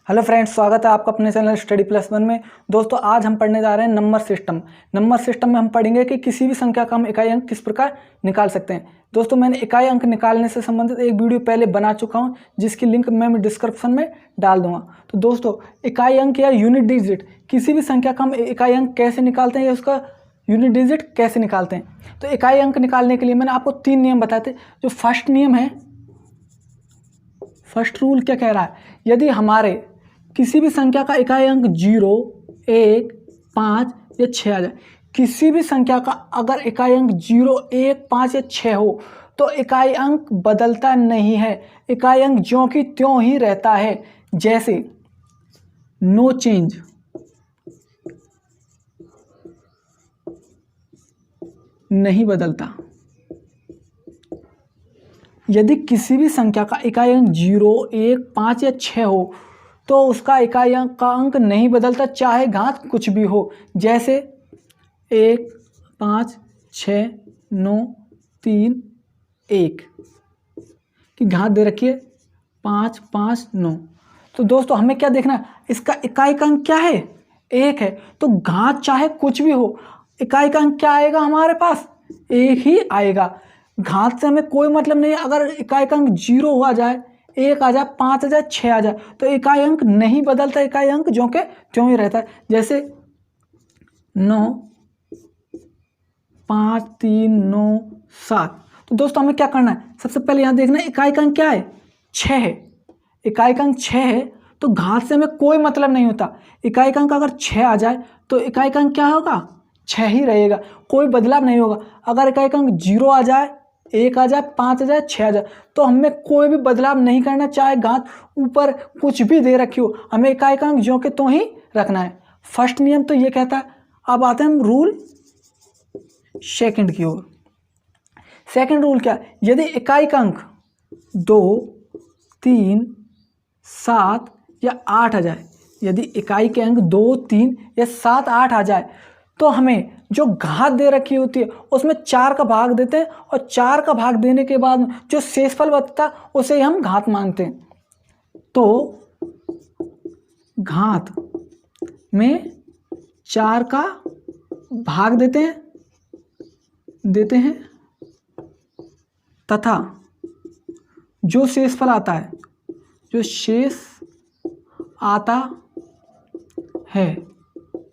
Hello friends, स्वागत है आपका अपने चैनल स्टडी प्लस वन में। दोस्तों, आज हम पढ़ने जा रहे हैं नंबर सिस्टम। नंबर सिस्टम में हम पढ़ेंगे कि किसी भी संख्या का हम इकाई अंक किस प्रकार निकाल सकते हैं। दोस्तों, मैंने इकाई अंक निकालने से संबंधित एक वीडियो पहले बना चुका हूं, जिसकी लिंक मैं डिस्क्रिप्शन में डाल दूंगा। तो दोस्तों, इकाई अंक या यूनिट डिजिट, किसी भी संख्या का हम इकाई अंक कैसे निकालते हैं या उसका यूनिट डिजिट कैसे निकालते हैं। तो इकाई अंक निकालने के लिए मैंने आपको 3 नियम बताए थे। जो फर्स्ट नियम है, फर्स्ट रूल क्या कह रहा है, यदि हमारे किसी भी संख्या का इकाई अंक 0, 1, 5 या 6 आ जाए, किसी भी संख्या का अगर इकाई अंक 0, 1, 5 या 6 हो तो इकाई अंक बदलता नहीं है। इकाई अंक ज्यों की त्यों ही रहता है। जैसे नो चेंज, नहीं बदलता। यदि किसी भी संख्या का इकाई अंक 0, 1, 5 या 6 हो तो उसका इकाई अंक का अंक नहीं बदलता, चाहे घात कुछ भी हो। जैसे 1, 5, 6, 9, 3, 1 की घात दे रखी है 5, 5, 9। तो दोस्तों, हमें क्या देखना है, इसका इकाई का अंक क्या है, 1 है। तो घात चाहे कुछ भी हो, इकाई का अंक क्या आएगा हमारे पास, 1 ही आएगा। घात से हमें कोई मतलब नहीं है। अगर इकाई का अंक 0 हुआ जाए, 1 आ जाए, 5 आ जाए, 6 आ जाए, तो इकाई अंक नहीं बदलता, इकाई अंक ज्यों के त्यों ही रहता है। जैसे 9, 5, 3, 9, 7। तो दोस्तों, हमें क्या करना है, सबसे पहले यहाँ देखना है इकाई का अंक क्या है, 6 है। इकाई का अंक 6 है तो घात से हमें कोई मतलब नहीं होता। इकाई का अंक अगर 6 आ जाए तो इकाई का अंक क्या होगा, 6 ही रहेगा, कोई बदलाव नहीं होगा। अगर इकाई का अंक 0 आ जाए, 1 आ जाए, 5 आ जाए, 6 आ जाए, तो हमें कोई भी बदलाव नहीं करना, चाहे घात ऊपर कुछ भी दे रखी हो, हमें इकाई का अंक ज्यों के त्यों ही रखना है। फर्स्ट नियम तो ये कहता है। अब आते हैं हम रूल सेकंड की ओर। सेकंड रूल क्या है, यदि इकाई का अंक 2, 3, 7 या 8 आ जाए, यदि इकाई के अंक 2, 3 या 7, 8 आ जाए, तो हमें जो घात दे रखी होती है उसमें 4 का भाग देते हैं, और 4 का भाग देने के बाद जो शेषफल बचता है उसे हम घात मानते हैं। तो घात में 4 का भाग देते हैं तथा जो शेषफल आता है, जो शेष आता है,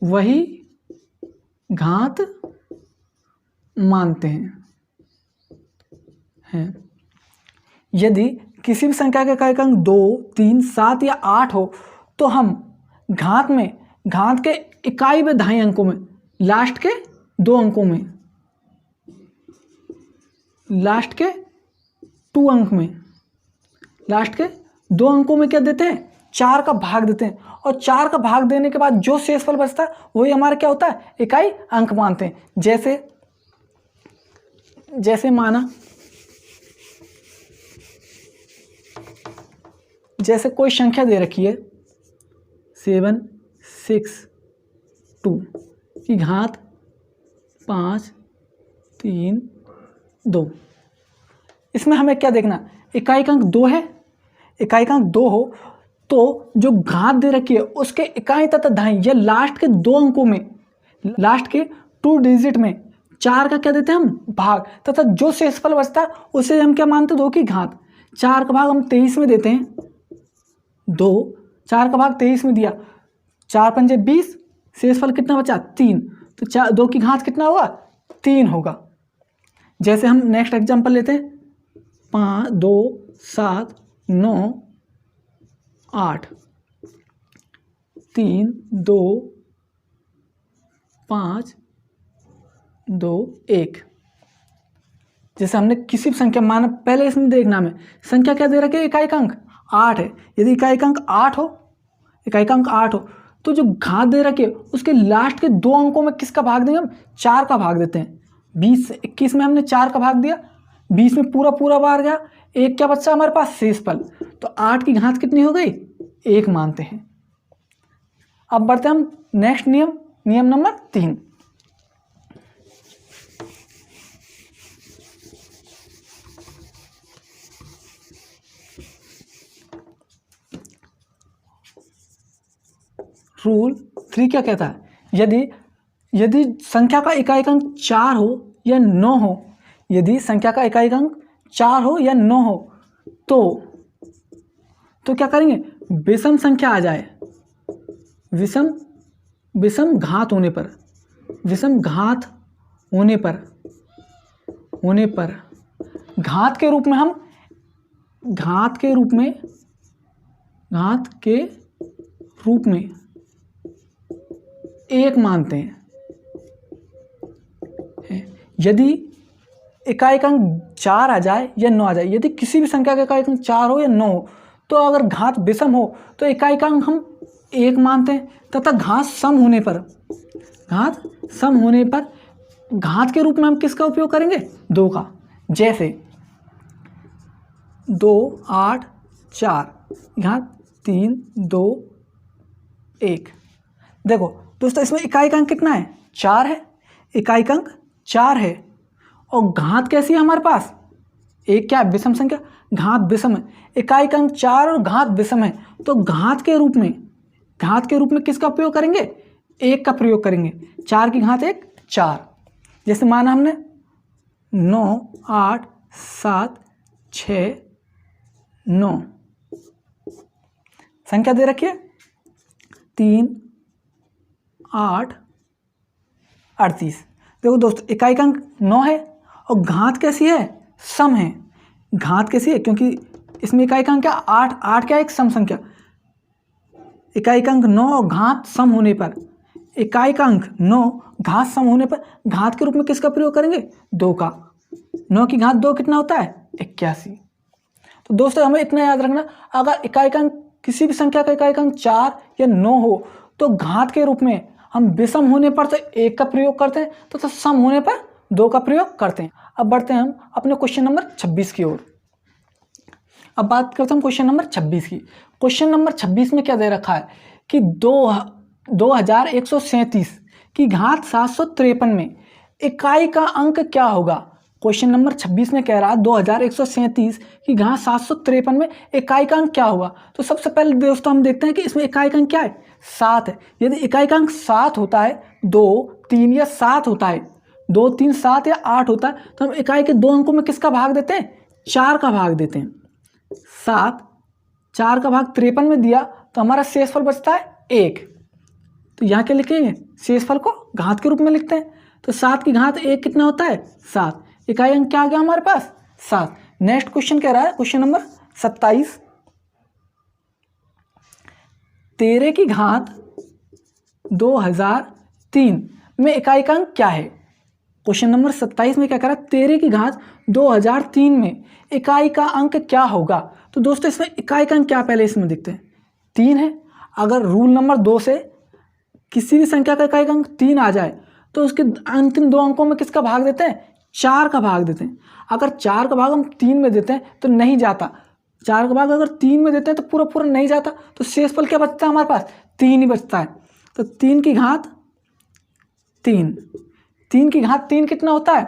वही घात मानते हैं। यदि किसी भी संख्या का इकाई अंक 2, 3, 7 या 8 हो तो हम घात के इकाई व दहाई अंकों में, लास्ट के 2 अंकों में, लास्ट के 2 अंक में, लास्ट के 2 अंकों में क्या देते हैं, 4 का भाग देते हैं। और 4 का भाग देने के बाद जो शेषफल बचता है वही हमारा क्या होता है, इकाई अंक मानते हैं। जैसे माना, जैसे कोई संख्या दे रखी है 7, 6, 2 की घात 5, 3, 2। इसमें हमें क्या देखना, इकाई का अंक 2 है। इकाई का अंक 2 हो तो जो घात दे रखी है उसके इकाई तथा दहाई या लास्ट के 2 अंकों में, लास्ट के 2 डिजिट में 4 का क्या देते हैं हम, भाग, तथा जो शेषफल बचता है उसे हम क्या मानते हैं, 2 की घात। 4 का भाग हम 23 में देते हैं, 2, 4 का भाग 23 में दिया, 4 पंजे 20, शेषफल कितना बचा, 3। तो 2 की घात कितना होगा, 3 होगा। जैसे हम नेक्स्ट एग्जांपल लेते हैं, 5, 2, 7, 9, 8, 3, 2, 5, 2, 1। जैसे हमने किसी भी संख्या माना, पहले इसमें देखना हमें संख्या क्या दे रखी है, इकाई का अंक 8 है। यदि इकाई का अंक 8 हो, इकाई का अंक 8 हो तो जो घात दे रखी है उसके लास्ट के 2 अंकों में किसका भाग देंगे हम, 4 का भाग देते हैं। 20 से 21 में हमने 4 का भाग दिया, 20 में पूरा बार गया, 1 क्या बच्चा हमारे पास, शेषफल। तो 8 की घात कितनी हो गई, 1 मानते हैं। अब बढ़ते हैं हम नेक्स्ट नियम नंबर 3। रूल 3 क्या कहता है, यदि संख्या का इकाई अंक 4 हो या 9 हो, यदि संख्या का इकाई अंक 4 हो या 9 हो तो क्या करेंगे, विषम संख्या आ जाए, विषम घात होने पर, विषम घात होने पर घात के रूप में एक मानते हैं। यदि इकाई अंक 4 आ जाए या 9 आ जाए, यदि किसी भी संख्या का इकाई अंक 4 हो या 9 हो, तो अगर घात विषम हो तो इकाई अंक हम 1 मानते हैं, तथा घात सम होने पर घात के रूप में हम किसका उपयोग करेंगे, 2 का। जैसे 2 8 4 घात 3 2 1। देखो दोस्तों, इसमें इकाई अंक कितना है, 4 है, इकाई अंक 4 है, और घात कैसी है हमारे पास, एक क्या है, विषम संख्या, घात विषम है, इकाई अंक 4 और घात विषम है, तो घात के रूप में किसका उपयोग करेंगे, 1 का प्रयोग करेंगे। 4 की घात 1 4। जैसे माना हमने 9 8 7 6 9, संख्या दे रखी है 3 8 38। देखो दोस्तों, इकाई अंक 9 है और घात कैसी है, सम है। घात कैसी है, क्योंकि इसमें इकाई अंक क्या 8 क्या एक सम संख्या, इकाई अंक 9 और घात सम होने पर, इकाई अंक 9 घात सम होने पर घात के रूप में किसका प्रयोग करेंगे, 2 का। 9 की घात 2 कितना होता है, 81। तो दोस्तों हमें इतना याद रखना, अगर इकाई अंक किसी भी संख्या का इकाई अंक 4 या 9 हो तो घात के रूप में हम विषम होने पर तो 1 का प्रयोग करते हैं, तो सम होने पर 2 का प्रयोग करते हैं। अब बढ़ते हैं हम अपने क्वेश्चन नंबर 26 की ओर। अब बात करते हैं क्वेश्चन नंबर 26 की। क्वेश्चन नंबर 26 में क्या दे रखा है कि 2137 की घात 753 में इकाई का अंक क्या होगा। क्वेश्चन नंबर 26 में कह रहा है 2137 की घात 753 में इकाई का अंक क्या होगा। तो सबसे पहले दोस्तों हम देखते हैं कि इसमें इकाई का अंक क्या है, 7 है। यदि इकाई का अंक 7 होता है, 2 3 या 7 होता है, 2 3 7 या 8 होता है, तो हम इकाई के 2 अंकों में किसका भाग देते हैं, 4 का भाग देते हैं। 7 4 का भाग 53 में दिया तो हमारा शेषफल बचता है 1। तो यहाँ क्या लिखेंगे, शेषफल को घात के रूप में लिखते हैं। तो 7 की घात 1 कितना होता है, 7। इकाई अंक क्या आ गया हमारे पास, 7। नेक्स्ट क्वेश्चन कह रहा है क्वेश्चन नंबर 27, 13 की घात 2003 में इकाई का अंक क्या है। क्वेश्चन नंबर 27 में क्या कह रहा है, 13 की घात 2003 में इकाई का अंक क्या होगा। तो दोस्तों इसमें इकाई का अंक क्या, पहले इसमें देखते हैं, 3 है। अगर रूल नंबर 2 से किसी भी संख्या का इकाई का अंक 3 आ जाए तो उसके अंतिम 2 अंकों में किसका भाग देते हैं, 4 का भाग देते हैं। अगर 4 का भाग हम 3 में देते हैं तो नहीं जाता, 4 का भाग अगर 3 में देते हैं तो पूरा पूरा नहीं जाता, तो शेषफल क्या बचता है हमारे पास, 3 ही बचता है। तो 3 की घात 3, 3 की घात 3 कितना होता है,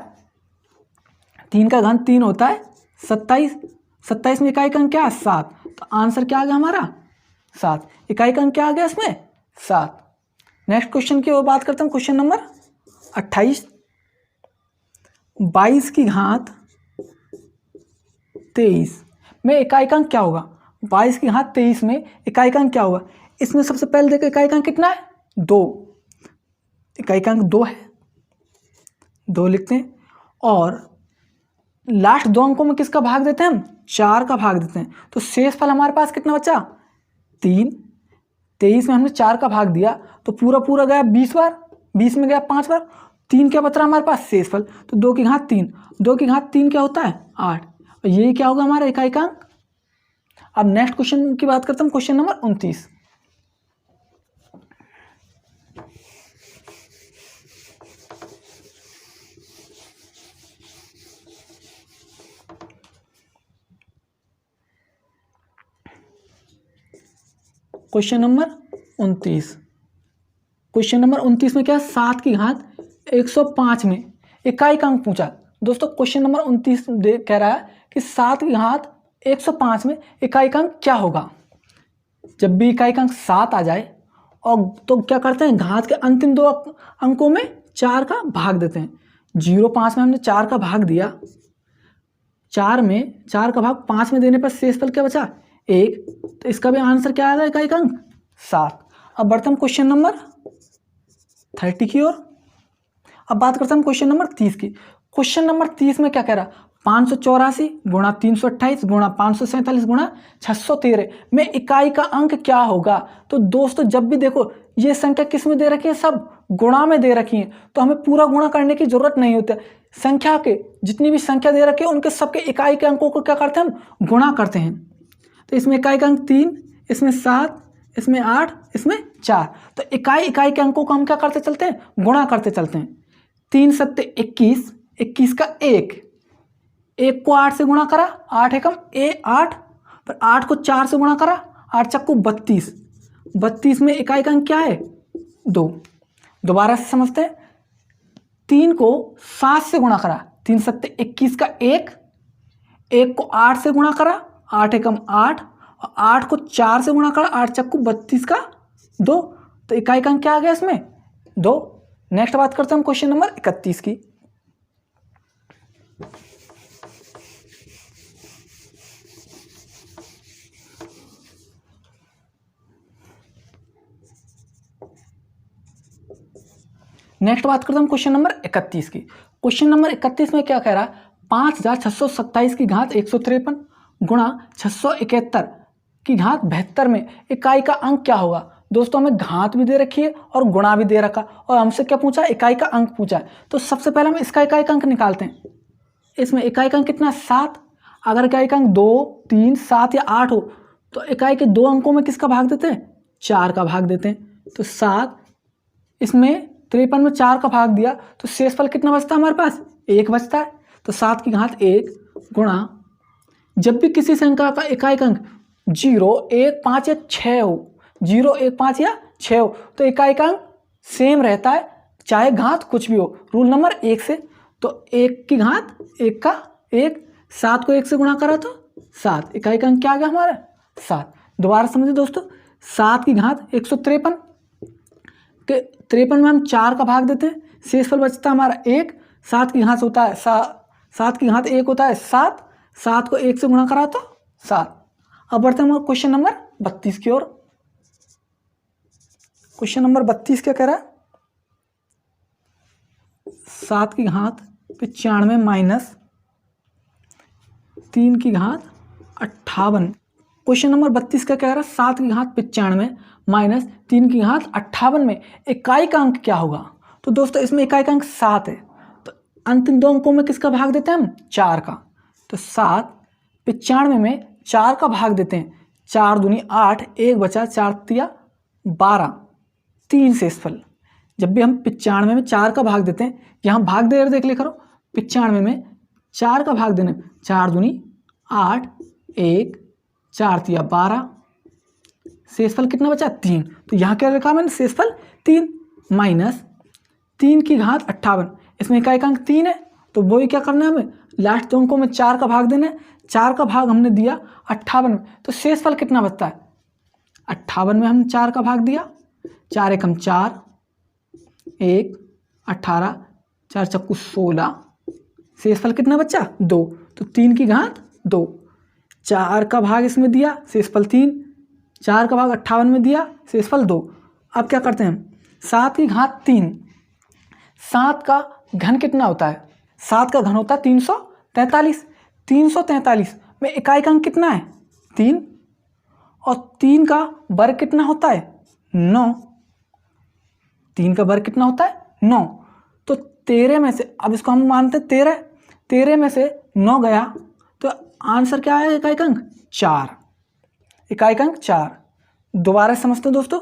3 का घात 3 होता है 27। 27 में इकाई का अंक क्या है, 7। तो आंसर क्या आ गया हमारा, 7। इकाई का अंक क्या आ गया इसमें, 7। नेक्स्ट क्वेश्चन की ओर बात करते हैं, क्वेश्चन नंबर 28, 22 की घात 23 में इकाई का अंक क्या होगा। 22 की घात 23 में इकाई का अंक क्या होगा। इसमें सबसे पहले देखो इकाई का अंक कितना है, 2। इकाई का अंक 2 है, 2 लिखते हैं। और लास्ट 2 अंकों में किसका भाग देते हैं हम, 4 का भाग देते हैं। तो शेषफल हमारे पास कितना बचा, 3। 23 में हमने 4 का भाग दिया तो पूरा पूरा गया 20 बार, 20 में गया 5 बार, 3 क्या बच रहा हमारे पास, शेषफल। तो 2 की घात 3, 2 की घात 3 क्या होता है, 8। और ये क्या होगा हमारा इकाई का अंक। अब नेक्स्ट क्वेश्चन की बात करते हैं, question number 29, question number 29। Question number 29 में क्या है, 7 की घात 105 में इकाई का अंक पूछा। दोस्तों क्वेश्चन नंबर 29 कह रहा है कि 7 की घात 105 में इकाई का अंक क्या होगा। जब भी इकाई का अंक 7 आ जाए और तो क्या करते हैं, घात के अंतिम दो अंकों में 4 का भाग देते हैं। 0.5 में हमने 4 का भाग दिया, 4 का भाग 5 में देने पर शेषफल क्या बचा, 1। तो इसका भी आंसर क्या आएगा, इकाई का अंक 7। अब बढ़ते हम क्वेश्चन नंबर 30 की ओर। अब बात करते हैं क्वेश्चन नंबर 30 की। क्वेश्चन नंबर 30 में क्या कह रहा, 584 गुणा 328 गुणा 547 गुणा 613 में इकाई का अंक क्या होगा। तो दोस्तों जब भी देखो ये संख्या किस में दे रखी है, सब गुणा में दे रखी है, तो हमें पूरा गुणा करने की जरूरत नहीं होती। संख्या के जितनी भी संख्या दे रखी है उनके सबके इकाई के अंकों को क्या करते हैं, हम गुणा करते हैं। तो इसमें इकाई का अंक 3, इसमें 7, इसमें 8, इसमें 4। तो इकाई के अंकों को हम क्या करते चलते हैं, गुणा करते चलते हैं। 3 सत्ते 21, 21 का 1 को 8 से गुणा करा, 8 एकम 8, पर 8 को 4 से गुणा करा, 8 चक्कू 32, 32 में इकाई का अंक क्या है, 2। दोबारा से समझते हैं, 3 को 7 से गुणा करा, 3 सत्ते 21 का 1 को 8 से गुणा करा, 8 एकम 8, और 8 को 4 से गुणा करा, 8 चक्कू 32 का 2। तो इकाई का अंक क्या आ गया इसमें, 2। नेक्स्ट बात करते हैं हम क्वेश्चन नंबर 31 की। नेक्स्ट बात करते हैं हम क्वेश्चन नंबर 31 की। क्वेश्चन नंबर 31 में क्या कह रहा है, 5627 की घात 153 गुणा 671 की घात 72 में इकाई का अंक क्या होगा। दोस्तों हमें घात भी दे रखी है और गुणा भी दे रखा, और हमसे क्या पूछा, इकाई का अंक पूछा है। तो सबसे पहले हम इसका इकाई का अंक निकालते हैं। इसमें इकाई का अंक कितना, 7। अगर इकाई का अंक 2, 3, 7 या 8 हो तो इकाई के दो अंकों में किसका भाग देते हैं, 4 का भाग देते हैं। तो 7, इसमें 53 में 4 का भाग दिया तो शेषफल कितना बचता है हमारे पास, 1 बचता है। तो 7 की घात 1 गुणा, जब भी किसी संख्या का इकाई का अंक 0, 1, 5 या 6 हो, 0, 1, 5 या 6 हो तो इकाई का अंक सेम रहता है, चाहे घात कुछ भी हो, रूल नंबर 1 से। तो 1 की घात 1 का 1, 7 को 1 से गुणा करा तो 7, इकाई का अंक क्या आ गया हमारा, 7। दोबारा समझिए दोस्तों, 7 की घात 153 के 53 में हम 4 का भाग देते हैं, शेषफल बचता है हमारा 1। 7 की घात होता है 7 की घात 1 होता है 7, 7 को 1 से गुणा करा तो 7। अब बढ़ते हैं क्वेश्चन नंबर 32 की ओर। क्वेश्चन नंबर 32 क्या कह रहा है, 7 की घात 95 माइनस 3 की घात 58। क्वेश्चन नंबर 32 क्या कह रहा है, 7 की घात 95 माइनस 3 की घात 58 में इकाई का अंक क्या होगा। तो दोस्तों इसमें इकाई का अंक 7 है, तो अंतिम दो अंकों में किसका भाग देते हैं हम, 4 का। तो 7 95 में 4 का भाग देते हैं, 4 दूनी 8, 1 बचा, 4 तिया 12, 3 शेषफल। जब भी हम 95 में 4 का भाग देते हैं, यहाँ भाग दे देख ले करो, 95 में 4 का भाग देने, 4 दूनी 8, 1, 4 तिया 12, शेषफल कितना बचा, 3। तो यहाँ क्या लिखा मैंने, शेषफल 3 माइनस 3 की घात 58। इसमें इकाई का अंक 3 है, तो वही क्या करना है हमें, लास्ट दो अंकों में 4 का भाग देना है। 4 का भाग हमने दिया 58 में, तो शेषफल कितना बचता है, 58 में हम 4 का भाग दिया, 4 एकम 4, 1, 18, 4 चक्कू 16, शेषफल कितना बचा, 2। तो 3 की घात 2, 4 का भाग इसमें दिया, शेषफल 3, 4 का भाग 58 में दिया, शेषफल 2। अब क्या करते हैं हम, 7 की घात 3, 7 का घन कितना होता है, 7 का घन होता है 343। 343 में इकाई का अंक कितना है, 3, और 3 का वर्ग कितना होता है, 9। 3 का वर्ग कितना होता है, 9। तो 13 में से, अब इसको हम मानते हैं 13 में से 9 गया तो आंसर क्या है, इकाई का अंक 4, इकाई का अंक 4। दोबारा समझते हैं दोस्तों,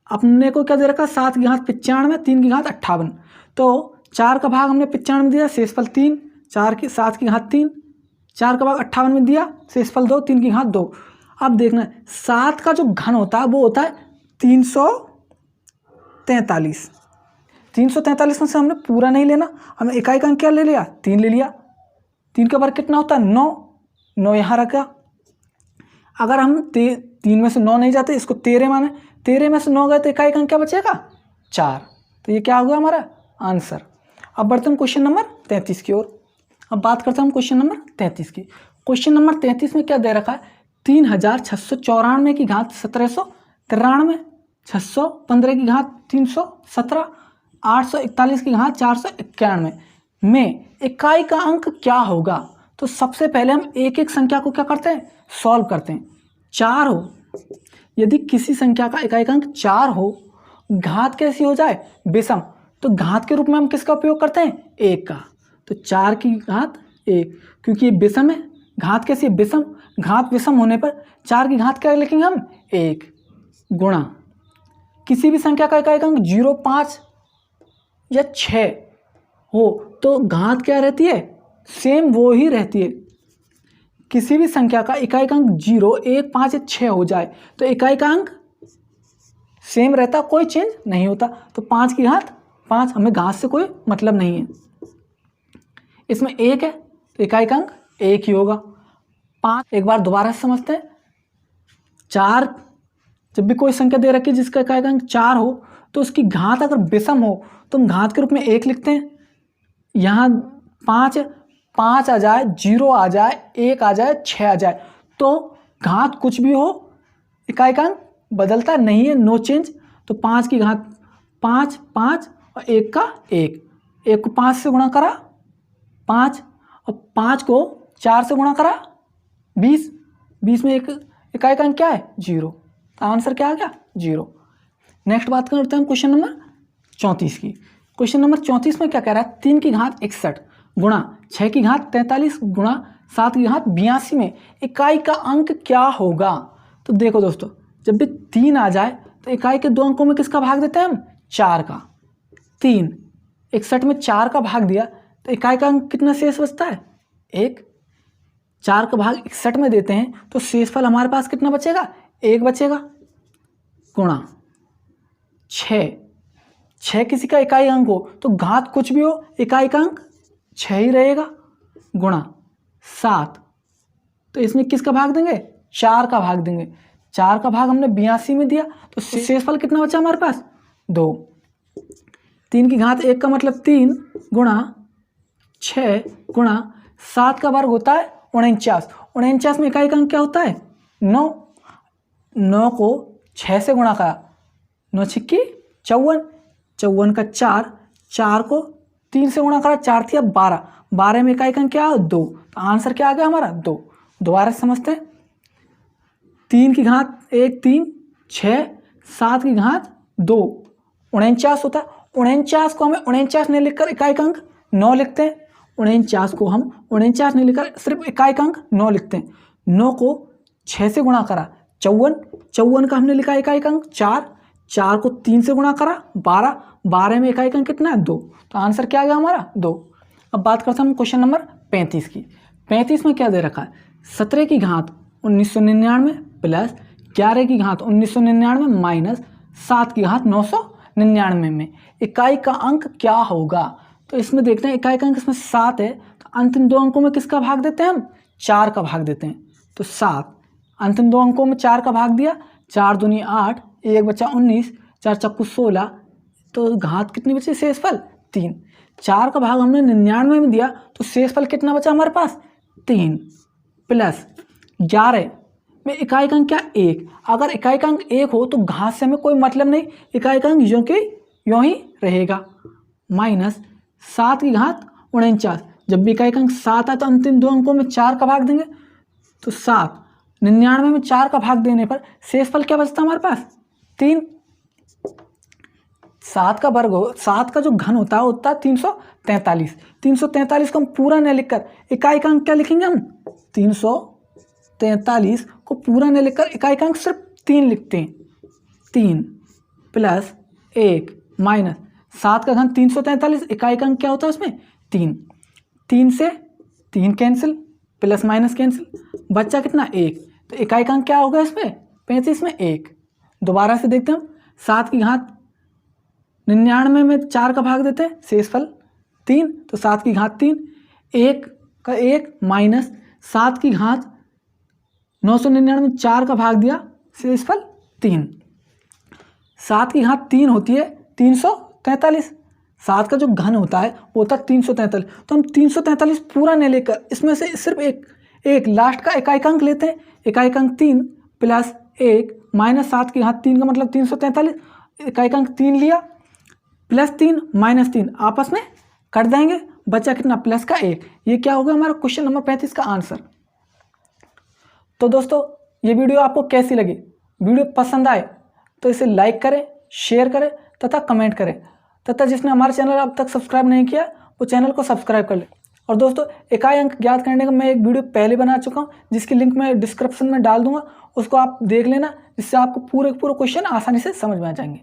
अपने को क्या दे रखा, 7 की घात 95, 3 की घात 58। तो 4 का भाग हमने 95 में दिया, शेषफल 3, 7 की घात 3, 4 का भाग 58 में दिया, शेषफल 2, 3 की घात 2। अब देखना है 7 का जो घन होता है वो होता है 343। 343 में से हमने पूरा नहीं लेना, हमने इकाई का अंक क्या ले लिया, 3 ले लिया। 3 का वर्ग कितना होता है, 9, 9 यहाँ रखा। अगर हम 3 में से 9 नहीं जाते, इसको 13 माने, 13 में से 9 गए तो इकाई अंक क्या बचेगा 4। तो ये क्या होगा हमारा आंसर। अब बढ़ते हैं क्वेश्चन नंबर 33 की ओर। अब बात करते हैं हम क्वेश्चन नंबर 33 की। क्वेश्चन नंबर 33 में क्या दे रखा है, 3694 की घात 1793, 615 की घात 317, 841 की घात 491 में इकाई का अंक क्या होगा। तो सबसे पहले हम एक एक संख्या को क्या करते हैं, सॉल्व करते हैं। 4 हो, यदि किसी संख्या का इकाई का अंक 4 हो, घात कैसी हो जाए विषम, तो घात के रूप में हम किसका उपयोग करते हैं 1 का। तो 4 की घात 1, क्योंकि ये विषम है, घात कैसी है विषम, घात विषम होने पर 4 की घात क्या लिखेंगे हम 1, गुणा किसी भी संख्या का इकाई अंक 0, 5 या 6 हो तो घात क्या रहती है, सेम वो ही रहती है। किसी भी संख्या का इकाई अंक 0, 1, 5 या 6 हो जाए तो इकाई का अंक सेम रहता, कोई चेंज नहीं होता। तो 5 की घात 5, हमें घात से कोई मतलब नहीं है। इसमें 1 है तो इकाई का अंक 1 ही होगा। 5 एक बार दोबारा से समझते हैं। 4, जब भी कोई संख्या दे रखी है जिसका इकाई का अंक 4 हो तो उसकी घात अगर विषम हो तो हम घात के रूप में 1 लिखते हैं। यहाँ 5 आ जाए, 0 आ जाए, 1 आ जाए, 6 आ जाए, तो घात कुछ भी हो इकाई का अंक बदलता नहीं है, नो चेंज। तो 5 की घात 5, 5 और 1 का 1, 1 को 5 से गुणा करा 5 और 5 को 4 से गुणा करा 20, 20 में एक इकाई का अंक क्या है 0। तो आंसर क्या आ गया 0। नेक्स्ट बात करते हैं हम क्वेश्चन नंबर 34 की। क्वेश्चन नंबर 34 में क्या कह रहा है, 3 की घात 61 गुणा 6 की घात 43 गुणा 7 की घात 82 में इकाई का अंक क्या होगा। तो देखो दोस्तों, जब भी 3 आ जाए तो इकाई के 2 अंकों में किसका भाग देते हैं हम 4 का। 3 61 में 4 का भाग दिया तो इकाई का अंक कितना शेष बचता है 1। 4 का भाग 61 में देते हैं तो शेषफल हमारे पास कितना बचेगा 1 बचेगा, गुणा 6 किसी का इकाई अंक हो तो घात कुछ भी हो इकाई का अंक 6 ही रहेगा, गुणा 7, तो इसमें किसका भाग देंगे 4 का भाग देंगे। 4 का भाग हमने 82 में दिया तो शेषफल कितना बचा हमारे पास 2। 3 की घात 1 का मतलब 3 गुणा 6 गुणा 7 का वर्ग होता है 49। 49 में इकाई का अंक क्या होता है 9। 9 को 6 से गुणा करा, 9 छिक्की 54, 54 का 4, 4 को 3 से गुणा करा 4 थी 12, 12 में इकाई का अंक क्या है 2। तो आंसर क्या आ गया हमारा 2। दोबारा समझते हैं। 3 की घात 1 3, 6, 7 की घात 2, 49 होता है। 49 को हमें 49 नहीं लिखकर इकाई का अंक 9 लिखते हैं। 49 को हम 49 नहीं लिखकर सिर्फ इकाई का अंक 9 लिखते हैं। 9 को 6 से गुणा करा 54, 54 का हमने लिखा इकाई का अंक 4, 4 को 3 से गुणा करा 12, 12 में इकाई का अंक कितना है 2। तो आंसर क्या आ गया हमारा 2। अब बात करते हैं हम क्वेश्चन नंबर 35 की। 35 में क्या दे रखा है, 17 की घात 1999 प्लस 11 की घात 1999 माइनस 7 की घात 999 में इकाई का अंक क्या होगा। तो इसमें देखते हैं इकाई का अंक इसमें 7 है तो अंतिम 2 अंकों में किसका भाग देते हैं हम 4 का भाग देते हैं। तो 7 अंतिम 2 अंकों में 4 का भाग दिया, 4 दूनी 8, 1 बचा 19, 4 चक्कू 16, तो घात कितनी बची शेषफल 3। 4 का भाग हमने 99 में दिया तो शेषफल कितना बचा हमारे पास 3, प्लस 11 में इकाई का अंक क्या 1। अगर इकाई का अंक 1 हो तो घात से हमें कोई मतलब नहीं, इकाई का अंक यूं के यूं ही रहेगा, माइनस 7 की घात 49। जब भी इकाई का अंक 7 है तो अंतिम 2 अंकों में 4 का भाग देंगे। तो 7 99 में 4 का भाग देने पर शेषफल क्या बचता हमारे पास 3। 7 का वर्ग हो, 7 का जो घन होता है 343। 343 को हम पूरा नहीं लिखकर इकाई का अंक क्या लिखेंगे हम 343 को पूरा नहीं लिखकर इकाई का अंक सिर्फ 3 लिखते हैं। 3 प्लस 1 माइनस 7 का घन 343, इकाई का अंक क्या होता है उसमें 3। 3 से 3 कैंसिल, प्लस माइनस कैंसिल, बच्चा कितना 1। तो इकाई का अंक क्या होगा इसमें 35 में 1। दोबारा से देखते हैं हम। 7 की घात 99 में 4 का भाग देते हैं, शेषफल 3, तो 7 की घात 3, 1 का 1 माइनस 7 की घात 999 में 4 का भाग दिया, शेषफल 3। 7 की घात 3 होती है 343। 7 का जो घन होता है वो होता है 343। तो हम 343 पूरा नहीं लेकर इसमें से सिर्फ एक लास्ट का इकाइकांक लेते हैं। इकाइकांक 3 प्लस 1 माइनस 7 की घात 3 का मतलब 343। इकाइकांक 3 लिया, प्लस 3 माइनस 3 आपस में कट देंगे, बचा कितना, प्लस का 1। ये क्या होगा हमारा क्वेश्चन नंबर 35 का आंसर। तो दोस्तों ये वीडियो आपको कैसी लगी? वीडियो पसंद आए तो इसे लाइक करें, शेयर करें तथा कमेंट करें, तथा जिसने हमारे चैनल अब तक सब्सक्राइब नहीं किया वो चैनल को सब्सक्राइब कर ले। और दोस्तों इकाई अंक ज्ञात करने का मैं एक वीडियो पहले बना चुका हूँ, जिसकी लिंक मैं डिस्क्रिप्शन में डाल दूंगा, उसको आप देख लेना, जिससे आपको पूरे क्वेश्चन आसानी से समझ में आ जाएंगे।